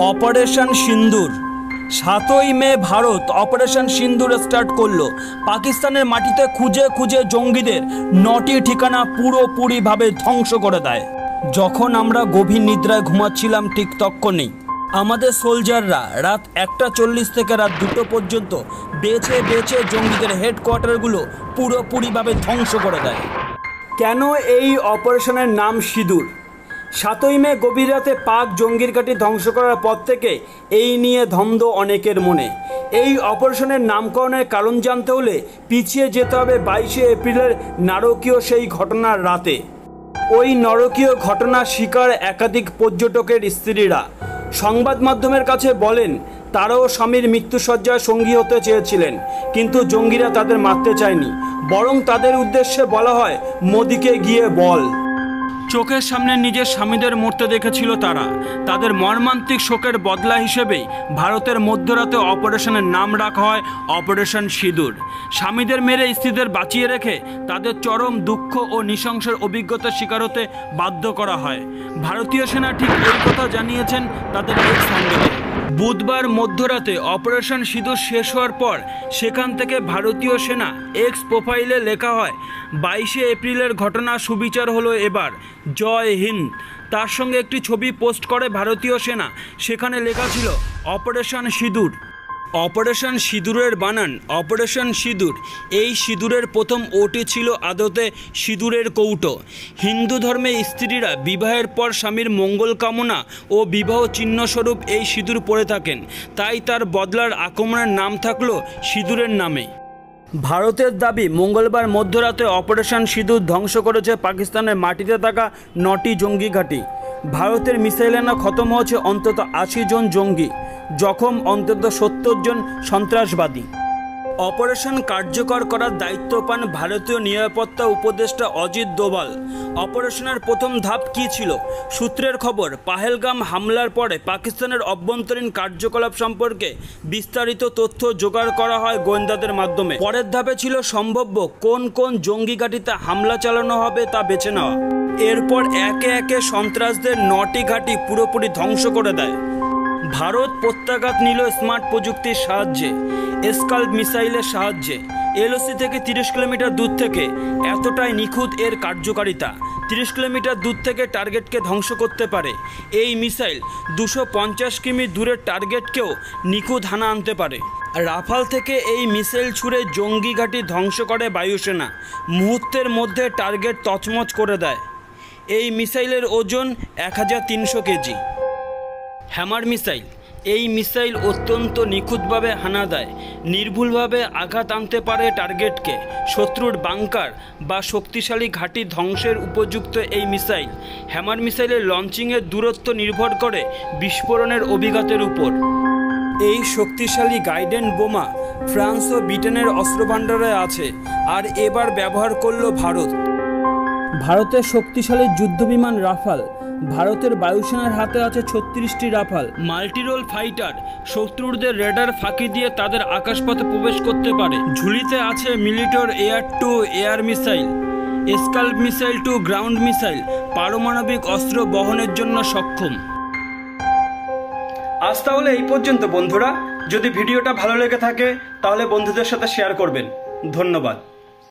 Operation সিন্দুর। ৭ই মে Bharat operation সিন্দুর start করলো। পাকিস্তানের মাটিতে খুঁজে খুঁজে জঙ্গিদের ৯টি ঠিকানা পুরোপুরিভাবে ধ্বংস করে দেয়। যখন আমরা গভীর নিদ্রায় ঘুমাচ্ছিলাম ঠিক তখনই আমাদের সোলজাররা রাত ১টা ৪০ থেকে রাত ২টো পর্যন্ত বেছে বেছে জঙ্গিদের হেডকোয়ার্টারগুলো পুরোপুরিভাবে ধ্বংস করে দেয়। কেন এই অপারেশনের নাম সিঁদুর? ৭ই মে গভীর রাতে পাক জঙ্গির ঘাঁটি ধ্বংস করার পর থেকে এই নিয়ে দ্বন্দ্ব অনেকের মনে। এই অপারেশনের নামকরণের কারণ জানতে হলে পিছিয়ে যেতে হবে ২২শে এপ্রিলের নারকীয় সেই ঘটনার রাতে। ওই নরকীয় ঘটনার শিকার একাধিক পর্যটকের স্ত্রীরা সংবাদ মাধ্যমের কাছে বলেন তারাও স্বামীর মৃত্যুশয্যায় সঙ্গী হতে চেয়েছিলেন, কিন্তু জঙ্গিরা তাদের মারতে চায়নি, বরং তাদের উদ্দেশ্যে বলা হয় মোদিকে গিয়ে বল। চোখের সামনে নিজের স্বামীদের মরতে দেখেছিল তারা। তাদের মর্মান্তিক শোকের বদলা হিসেবেই ভারতের মধ্যরাতে অপারেশনের নাম রাখা হয় অপারেশন সিঁদুর। স্বামীদের মেরে স্ত্রীদের বাঁচিয়ে রেখে তাদের চরম দুঃখ ও নৃশংসের অভিজ্ঞতার শিকার হতে বাধ্য করা হয়। ভারতীয় সেনা ঠিক এই কথা জানিয়েছেন তাদের এক্স হ্যান্ডেলে। বুধবার মধ্যরাতে অপারেশন সিঁদুর শেষ হওয়ার পর সেখান থেকে ভারতীয় সেনা এক্স প্রোফাইলে লেখা হয় ২২শে এপ্রিলের ঘটনা সুবিচার হলো এবার, জয় হিন্দ। তার সঙ্গে একটি ছবি পোস্ট করে ভারতীয় সেনা, সেখানে লেখা ছিল অপারেশন সিঁদুর। অপারেশন সিঁদুরের বানান অপারেশন সিঁদুর। এই সিঁদুরের প্রথম ওটি ছিল আদতে সিঁদুরের কৌটো। হিন্দু ধর্মে স্ত্রীরা বিবাহের পর স্বামীর মঙ্গল কামনা ও বিবাহ চিহ্নস্বরূপ এই সিঁদুর পরে থাকেন, তাই তার বদলার আক্রমণের নাম থাকলো সিঁদুরের নামে। ভারতের দাবি মঙ্গলবার মধ্যরাতে অপারেশন সিঁদুর ধ্বংস করেছে পাকিস্তানের মাটিতে থাকা ৯টি জঙ্গি ঘাঁটি। ভারতের মিসাইল হানা খতম হয়েছে অন্তত ৮০ জন জঙ্গি, জখম অন্তত ৭০ জন সন্ত্রাসবাদী। অপারেশন কার্যকর করার দায়িত্ব পান ভারতীয় নিরাপত্তা উপদেষ্টা অজিত দোভাল। অপারেশনের প্রথম ধাপ কী ছিল? সূত্রের খবর, পাহেলগাম হামলার পরে পাকিস্তানের অভ্যন্তরীণ কার্যকলাপ সম্পর্কে বিস্তারিত তথ্য জোগাড় করা হয় গোয়েন্দাদের মাধ্যমে। পরের ধাপে ছিল সম্ভাব্য কোন কোন জঙ্গি ঘাঁটিতে হামলা চালানো হবে তা বেছে নেওয়া। এরপর একে একে সন্ত্রাসদের ৯টি ঘাঁটি পুরোপুরি ধ্বংস করে দেয়। ভারত প্রত্যাঘাত নিল স্মার্ট প্রযুক্তির সাহায্যে, স্কাল্প মিসাইলের সাহায্যে। এলওসি থেকে ৩০ কিলোমিটার দূর থেকে এতটাই নিখুঁত এর কার্যকারিতা। ৩০ কিলোমিটার দূর থেকে টার্গেটকে ধ্বংস করতে পারে এই মিসাইল। ২৫০ কিমি দূরের টার্গেটকেও নিখুঁত হানা আনতে পারে। রাফাল থেকে এই মিসাইল ছুড়ে জঙ্গি ঘাঁটি ধ্বংস করে বায়ুসেনা। মুহূর্তের মধ্যে টার্গেট তছমছ করে দেয়। এই মিসাইলের ওজন ১৩০০ কেজি। Hammer missile. এই মিসাইল অত্যন্ত নিখুঁতভাবে হানা দেয়, নির্ভুলভাবে আঘাত আনতে পারে টার্গেটকে। শত্রুর বাংকার বা শক্তিশালী ঘাঁটি ধ্বংসের উপযুক্ত এই মিসাইল। হ্যামার মিসাইলের লঞ্চিংয়ের দূরত্ব নির্ভর করে বিস্ফোরণের অভিঘাতের উপর। এই শক্তিশালী গাইডেন্স বোমা ফ্রান্স ও ব্রিটেনের অস্ত্রভাণ্ডারে আছে, আর এবার ব্যবহার করল ভারত। ভারতের শক্তিশালী যুদ্ধবিমান রাফাল। ভারতের বায়ুসেনার হাতে আছে ৩৬টি রাফাল মাল্টিরোল ফাইটার। শত্রুদের রেডার ফাঁকি দিয়ে তাদের আকাশপথে প্রবেশ করতে পারে। ঝুলিতে আছে Meteor air to air missile, SCALP missile to ground missile, পারমাণবিক অস্ত্র বহনের জন্য সক্ষম। আজ তাহলে এই পর্যন্ত বন্ধুরা। যদি ভিডিওটা ভালো লেগে থাকে তাহলে বন্ধুদের সাথে শেয়ার করবেন। ধন্যবাদ।